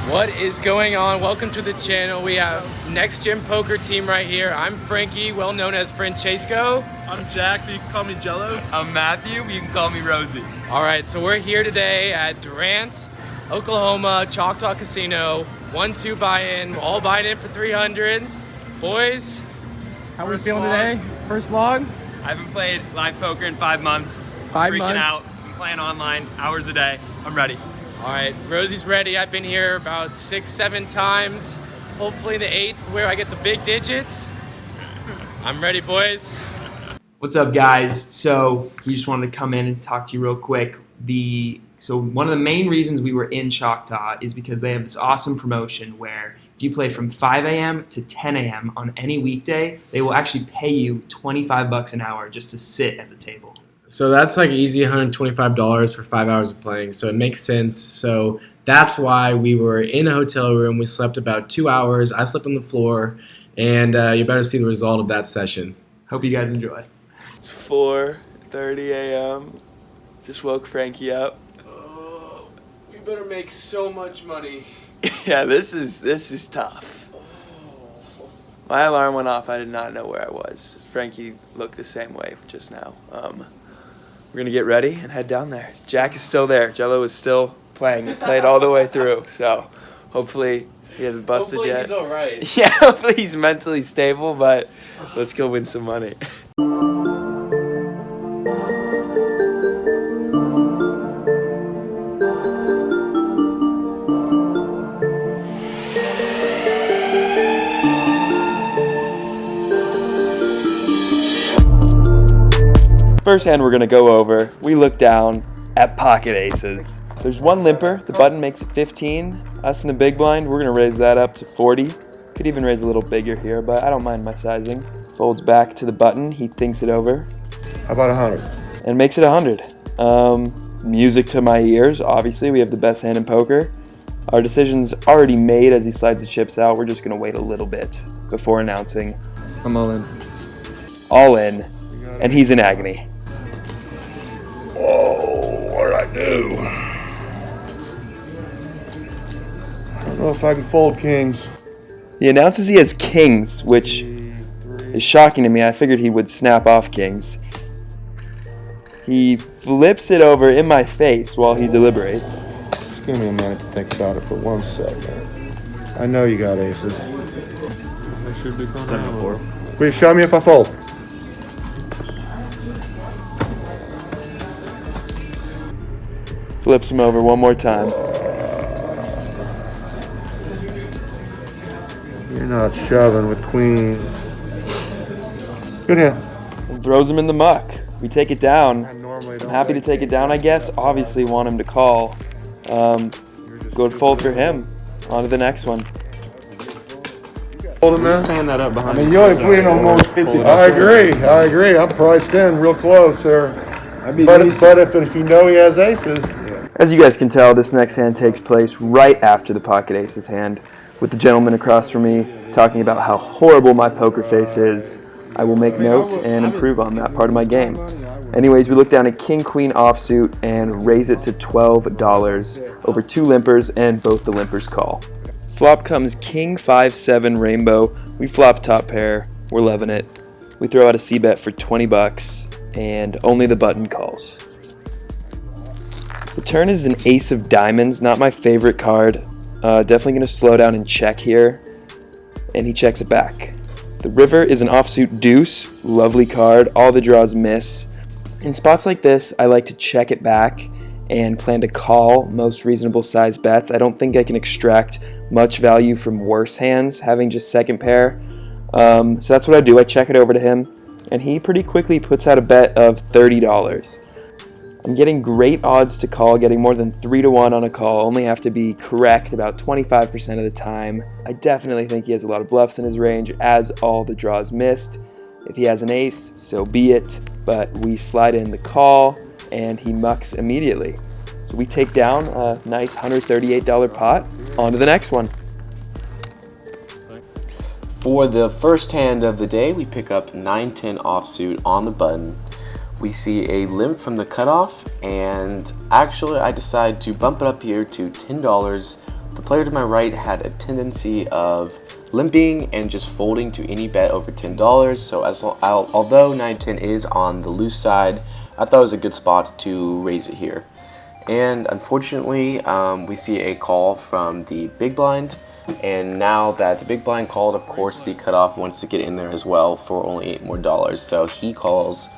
What is going on? Welcome to the channel. We have Next Gen Poker team right here. I'm Frankie, well known as Francesco. I'm Jack, but you can call me Jello. I'm Matthew, but you can call me Rosie. All right, so we're here today at Durant, Oklahoma, Choctaw Casino. 1-2 buy-in, all buying in for 300. Boys, how are we feeling today? First vlog? I haven't played live poker in 5 months. 5 Freaking months? out. I'm playing online, hours a day. I'm ready. All right, Rosie's ready. I've been here about 6-7 times. Hopefully the 8's where I get the big digits. I'm ready, boys. What's up, guys? So we just wanted to come in and talk to you real quick. So one of the main reasons we were in Choctaw is because they have this awesome promotion where if you play from 5 a.m. to 10 a.m. on any weekday, they will actually pay you $25 an hour just to sit at the table. So that's like easy $125 for 5 hours of playing, so it makes sense. So that's why we were in a hotel room. We slept about 2 hours. I slept on the floor, and you better see the result of that session. Hope you guys enjoy. It's 4:30 a.m. Just woke Frankie up. Oh, we better make so much money. Yeah, this is tough. My alarm went off. I did not know where I was. Frankie looked the same way just now. We're gonna get ready and head down there. Jack is still there. Jello is still playing. He played all the way through. So hopefully he hasn't busted Hopefully yet. he's all right. Yeah, hopefully he's mentally stable. But let's go win some money. First hand we're gonna go over, we look down at pocket aces. There's one limper, the button makes it 15. Us in the big blind, we're gonna raise that up to 40. Could even raise a little bigger here, but I don't mind my sizing. Folds back to the button, he thinks it over. How about 100? And makes it 100. Music to my ears, obviously, we have the best hand in poker. Our decision's already made as he slides the chips out. We're just gonna wait a little bit before announcing. I'm all in. All in, and he's in agony. Oh, what did I do? I don't know if I can fold kings. He announces he has kings, which is shocking to me. I figured he would snap off kings. He flips it over in my face while he deliberates. Just give me a minute to think about it for 1 second. I know you got aces. I should be going 7-4. Will you show me if I fold? Flips him over one more time. You're not shoving with queens. Good hand. And throws him in the muck. We take it down. I'm Happy to take it down, I guess. Obviously want him to call. Good fold for him. On to the next one. Fold him now? Stand that up behind I mean, you only put in almost 50. I agree. I'm priced in real close there. But if you know he has aces. As you guys can tell, this next hand takes place right after the pocket aces hand, with the gentleman across from me talking about how horrible my poker face is. I will make note and improve on that part of my game. Anyways, we look down at King Queen offsuit and raise it to $12 over 2 limpers, and both the limpers call. Flop comes King 5-7 rainbow. We flop top pair. We're loving it. We throw out a c-bet for $20, and only the button calls. The turn is an ace of diamonds, not my favorite card. Definitely going to slow down and check here, and he checks it back. The river is an offsuit deuce, lovely card, all the draws miss. In spots like this, I like to check it back and plan to call most reasonable size bets. I don't think I can extract much value from worse hands, having just second pair. So that's what I do, I check it over to him, and he pretty quickly puts out a bet of $30. I'm getting great odds to call, getting more than 3-1 on a call. Only have to be correct about 25% of the time. I definitely think he has a lot of bluffs in his range, as all the draws missed. If he has an ace, so be it. But we slide in the call, and he mucks immediately. So we take down a nice $138 pot. On to the next one. For the first hand of the day, we pick up 9-10 offsuit on the button. We see a limp from the cutoff, and actually I decide to bump it up here to $10 for player to my right had a tendency of limping and just folding to any bet over $10. So although 9-10 is on the loose side, I thought it was a good spot to raise it here. And unfortunately, we see a call from the big blind. And now that the big blind called, of course, the cutoff wants to get in there as well for only $8 more. So he calls.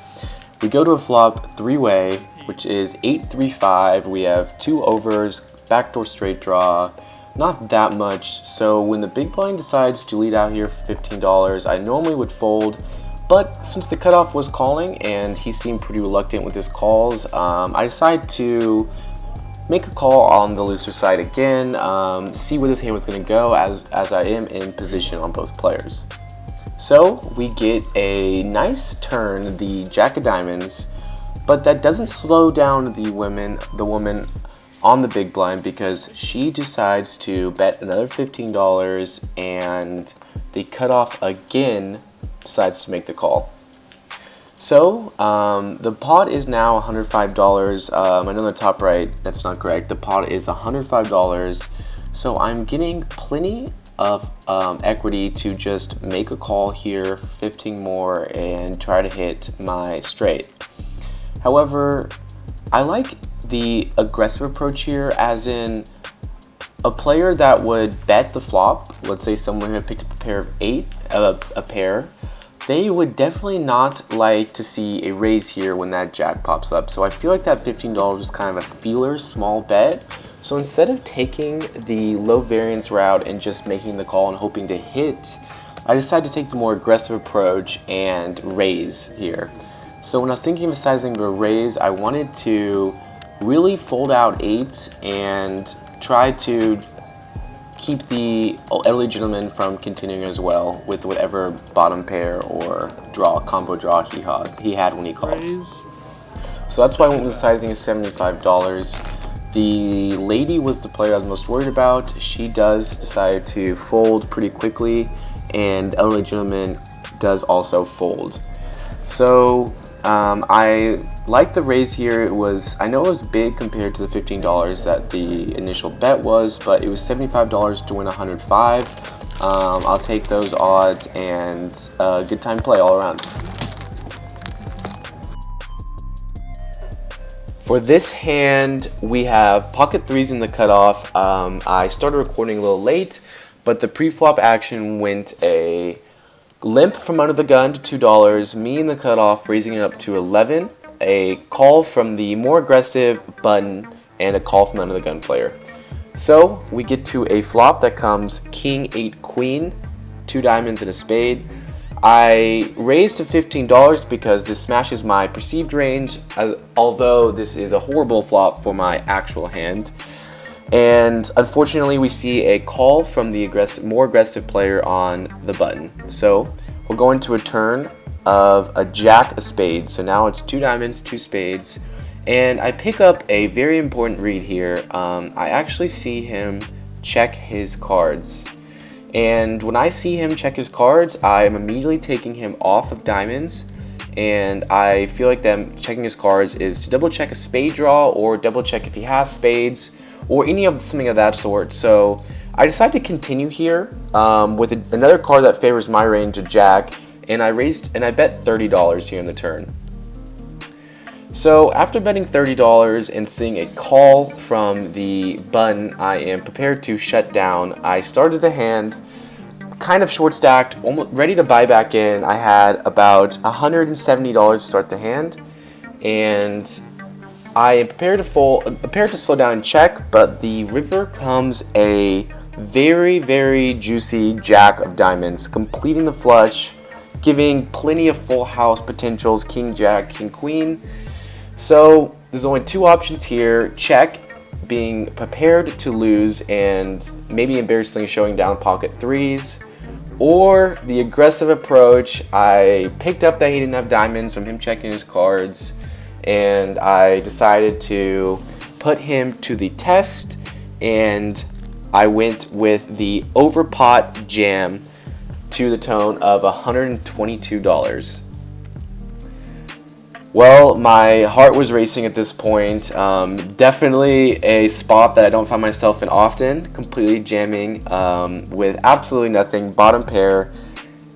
We go to a flop three-way, which is 8-3-5. We have 2 overs, backdoor straight draw, not that much. So when the big blind decides to lead out here for $15, I normally would fold. But since the cutoff was calling and he seemed pretty reluctant with his calls, I decided to make a call on the looser side again, see where this hand was going to go as I am in position on both players. So we get a nice turn, the Jack of Diamonds, but that doesn't slow down the woman on the big blind because she decides to bet another $15 and the cutoff again decides to make the call. So the pot is now $105. I know the top right, that's not correct. The pot is $105. So I'm getting plenty of equity to just make a call here for 15 more and try to hit my straight. However, I like the aggressive approach here, as in a player that would bet the flop, let's say someone who had picked up a pair of 8, a pair, they would definitely not like to see a raise here when that jack pops up. So I feel like that $15 is kind of a feeler, small bet. So instead of taking the low variance route and just making the call and hoping to hit, I decided to take the more aggressive approach and raise here. So when I was thinking of sizing to a raise, I wanted to really fold out 8s and try to keep the elderly gentleman from continuing as well with whatever bottom pair or combo draw he had when he called. So that's why I went with the sizing of $75. The lady was the player I was most worried about. She does decide to fold pretty quickly, and elderly gentleman does also fold. So I like the raise here. I know it was big compared to the $15 that the initial bet was, but it was $75 to win 105. I'll take those odds, and good time play all around. For this hand, we have pocket 3s in the cutoff. I started recording a little late, but the pre-flop action went a limp from under the gun to $2, me in the cutoff raising it up to 11, a call from the more aggressive button, and a call from under the gun player. So we get to a flop that comes king 8 queen, 2 diamonds and a spade. I raised to $15 because this smashes my perceived range, although this is a horrible flop for my actual hand. And unfortunately, we see a call from the more aggressive player on the button. So we'll go into a turn of a jack of spades. So now it's 2 diamonds, 2 spades. And I pick up a very important read here. I actually see him check his cards. And when I see him check his cards, I am immediately taking him off of diamonds. And I feel like them checking his cards is to double check a spade draw or double check if he has spades, or something of that sort. So I decided to continue here with another card that favors my range, a jack, and I bet $30 here in the turn. So after betting $30 and seeing a call from the button I am prepared to shut down, I started the hand kind of short stacked, almost ready to buy back in. I had about $170 to start the hand, and I am prepared to slow down and check, but the river comes a very, very juicy jack of diamonds, completing the flush, giving plenty of full house potentials, king, jack, king, queen. So there's only 2 options here: check, being prepared to lose and maybe embarrassingly showing down pocket 3s, or the aggressive approach. I picked up that he didn't have diamonds from him checking his cards, and I decided to put him to the test, and I went with the overpot jam to the tone of $122. Well, my heart was racing at this point. Definitely a spot that I don't find myself in often. Completely jamming with absolutely nothing, bottom pair.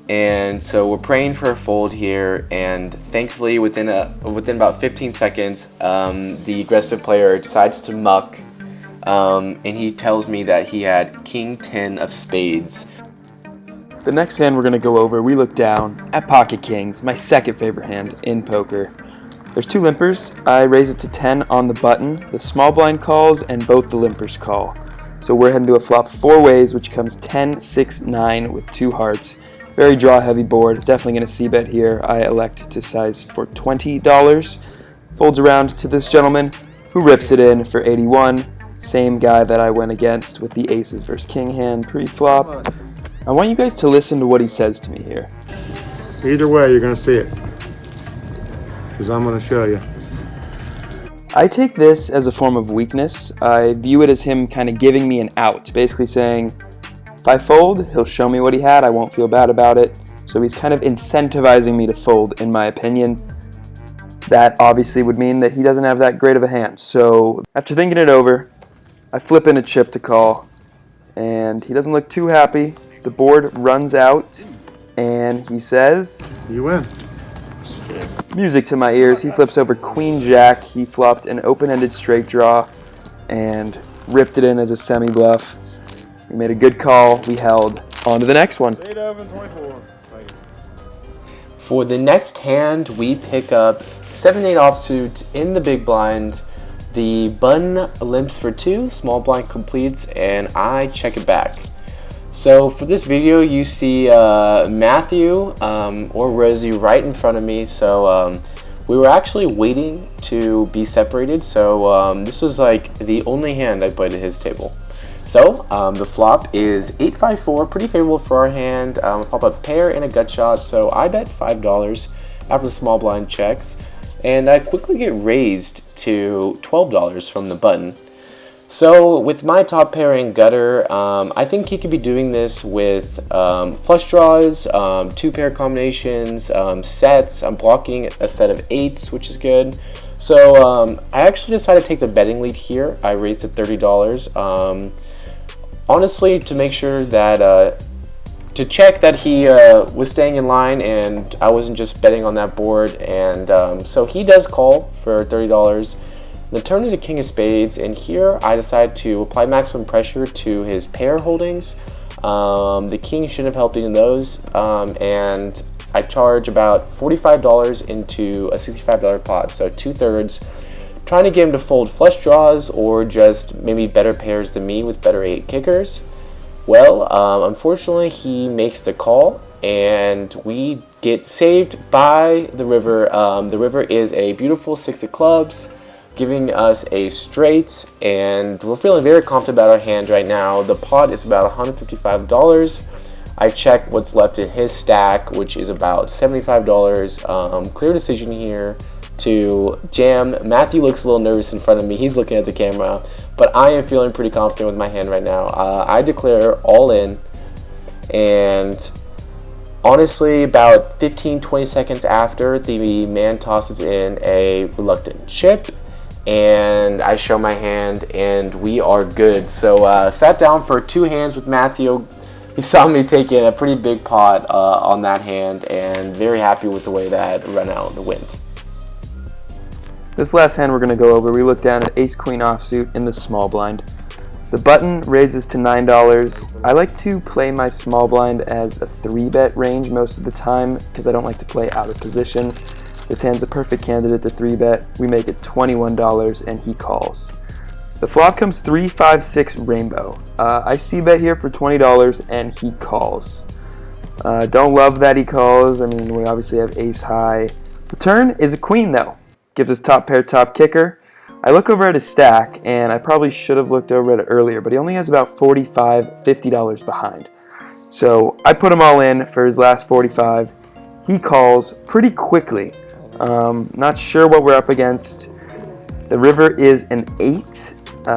And so we're praying for a fold here, and thankfully within about 15 seconds, the aggressive player decides to muck, and he tells me that he had King 10 of spades. The next hand we're going to go over, we look down at Pocket Kings, my second favorite hand in poker. There's two limpers. I raise it to 10 on the button. The small blind calls and both the limpers call. So we're heading to a flop four ways, which comes 10, 6, 9 with two hearts. Very draw heavy board. Definitely going to c-bet here. I elect to size for $20. Folds around to this gentleman who rips it in for 81. Same guy that I went against with the aces versus king hand pre-flop. I want you guys to listen to what he says to me here. Either way, you're going to see it. Because I'm going to show you. I take this as a form of weakness. I view it as him kind of giving me an out. Basically saying, if I fold, he'll show me what he had. I won't feel bad about it. So he's kind of incentivizing me to fold, in my opinion. That obviously would mean that he doesn't have that great of a hand. So after thinking it over, I flip in a chip to call. And he doesn't look too happy. The board runs out, and he says, You win. Music to my ears. He flips over Queen Jack. He flopped an open-ended straight draw and ripped it in as a semi-bluff. We made a good call. We held. On to the next one. For the next hand, we pick up 7-8 offsuit in the big blind. The button limps for 2, small blind completes, and I check it back. So for this video, you see Matthew or Rosie right in front of me. So we were actually waiting to be separated. So this was like the only hand I played at his table. So the flop is 8-5-4, pretty favorable for our hand. Flop a pair and a gut shot. So I bet $5 after the small blind checks, and I quickly get raised to $12 from the button. So with my top pair and gutter, I think he could be doing this with flush draws, two pair combinations, sets. I'm blocking a set of 8s, which is good. So I actually decided to take the betting lead here. I raised to $30. Honestly, to make sure that, to check that he was staying in line and I wasn't just betting on that board. And so he does call for $30. The turn is a king of spades, and here I decide to apply maximum pressure to his pair holdings. The king should have helped in those, and I charge about $45 into a $65 pot, so 2/3, trying to get him to fold flush draws or just maybe better pairs than me with better 8 kickers. Well, unfortunately, he makes the call, and we get saved by the river. The river is a beautiful 6 of clubs, giving us a straight, and we're feeling very confident about our hand right now. The pot is about $155. I check what's left in his stack, which is about $75. Clear decision here to jam. Matthew looks a little nervous in front of me. He's looking at the camera, but I am feeling pretty confident with my hand right now. I declare all in, and honestly, about 15-20 seconds after, the man tosses in a reluctant chip, and I show my hand, and we are good. So sat down for 2 hands with Matthew. He saw me take in a pretty big pot on that hand, and very happy with the way that ran out the went. This last hand we're going to go over, we look down at ace-queen offsuit in the small blind. The button raises to $9. I like to play my small blind as a 3-bet range most of the time because I don't like to play out of position. This hand's a perfect candidate to 3-bet. We make it $21 and he calls. The flop comes 3-5-6 rainbow. I c-bet here for $20 and he calls. Don't love that he calls. I mean, we obviously have ace high. The turn is a queen though. Gives us top pair, top kicker. I look over at his stack, and I probably should have looked over at it earlier, but he only has about $45, $50 behind. So I put him all in for his last 45. He calls pretty quickly. Not sure what we're up against. The river is an 8,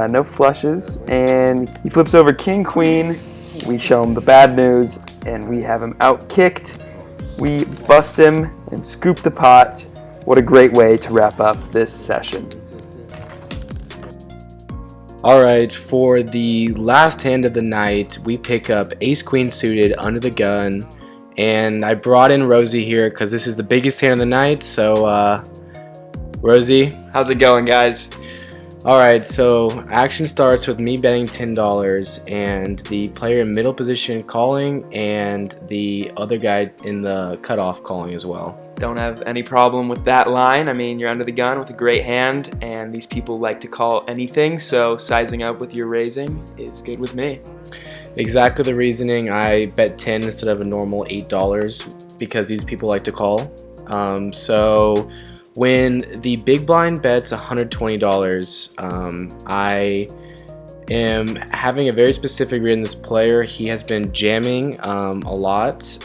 no flushes, and he flips over king, queen. We show him the bad news, and we have him out kicked. We bust him and scoop the pot. What a great way to wrap up this session. All right, for the last hand of the night, we pick up ace queen suited under the gun, and I brought in Rosie here because this is the biggest hand of the night. So Rosie, How's it going, guys? all right, so action starts with me betting $10 and the player in middle position calling and the other guy in the cutoff calling as well. Don't have any problem with that line. I mean, you're under the gun with a great hand, and these people like to call anything, so sizing up with your raising is good with me. Exactly the reasoning. I bet 10 instead of a normal $8 because these people like to call. So when the big blind bets $120, I am having a very specific read in this player. He has been jamming a lot,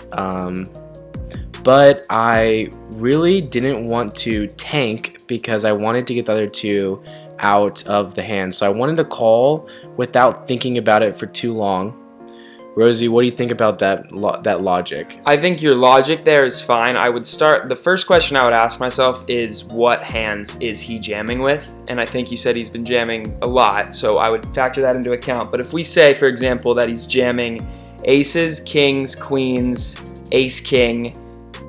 but I really didn't want to tank because I wanted to get the other two out of the hand. So I wanted to call without thinking about it for too long. Rosie, what do you think about that logic? I think your logic there is fine. I would start, the first question I would ask myself is what hands is he jamming with? And I think you said he's been jamming a lot, so I would factor that into account. But if we say, for example, that he's jamming aces, kings, queens, ace, king,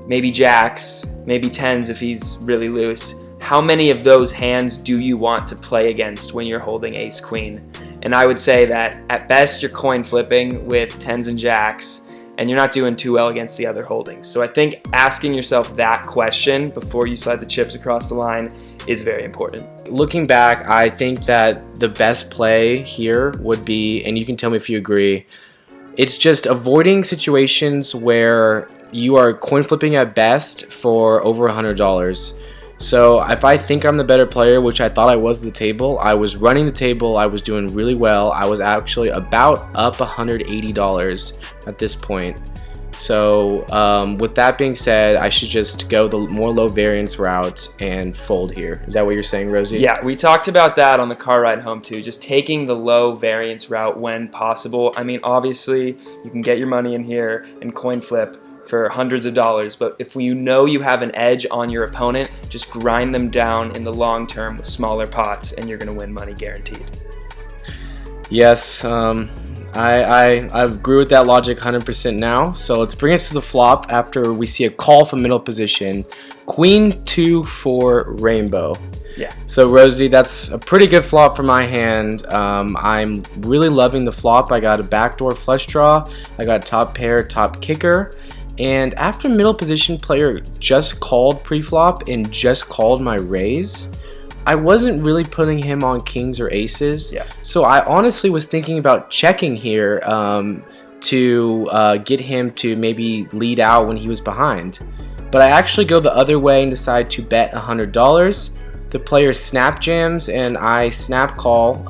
maybe jacks, maybe tens if he's really loose, how many of those hands do you want to play against when you're holding ace, queen? And I would say that at best you're coin flipping with tens and jacks, and you're not doing too well against the other holdings. So I think asking yourself that question before you slide the chips across the line is very important. Looking back, I think that the best play here would be, and you can tell me if you agree, it's just avoiding situations where you are coin flipping at best for over $100. So if I think I'm the better player, which I thought I was at the table, I was running the table, I was doing really well. I was actually about up $180 at this point. So with that being said, I should just go the more low variance route and fold here. Is that what you're saying, Rosie? Yeah, we talked about that on the car ride home too, just taking the low variance route when possible. I mean, obviously you can get your money in here and coin flip for hundreds of dollars, but if you know you have an edge on your opponent, just grind them down in the long term with smaller pots and you're going to win money guaranteed. Yes, I agree with that logic 100% now. So let's bring us to the flop after we see a call from middle position. Queen 2 for rainbow. Yeah. So Rosie, that's a pretty good flop for my hand. I'm really loving the flop. I got a backdoor flush draw. I got top pair, top kicker. And after middle position player just called pre-flop and just called my raise, I wasn't really putting him on kings or aces. Yeah. So I honestly was thinking about checking here to get him to maybe lead out when he was behind. But I actually go the other way and decide to bet $100. The player snap jams and I snap call.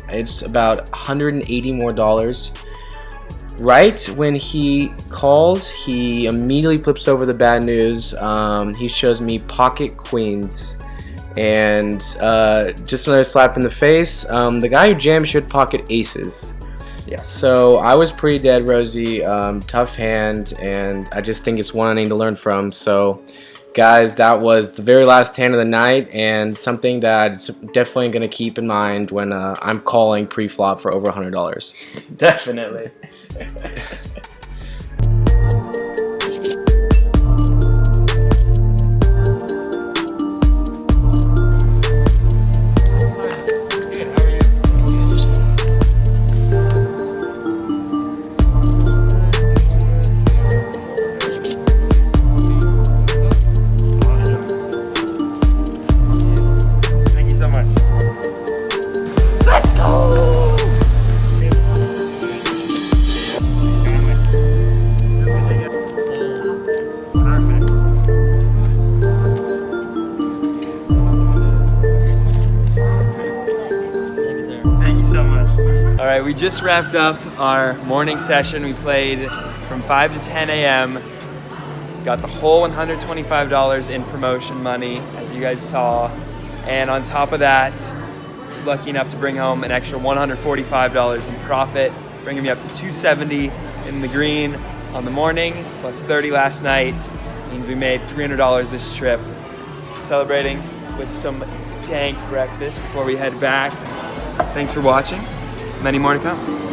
It's about $180 more. Right when he calls, he immediately flips over the bad news. He shows me pocket queens. And just another slap in the face. The guy who jammed should pocket aces. Yeah. So I was pretty dead, Rosie. Tough hand, and I just think it's one I need to learn from. So, guys, that was the very last hand of the night, and something that I'm definitely going to keep in mind when I'm calling pre-flop for over $100. Definitely. All right, we just wrapped up our morning session. We played from 5 to 10 a.m. Got the whole $125 in promotion money, as you guys saw. And on top of that, was lucky enough to bring home an extra $145 in profit, bringing me up to $270 in the green on the morning, plus $30 last night. Means we made $300 this trip. celebrating with some dank breakfast before we head back. Thanks for watching. Many more to come.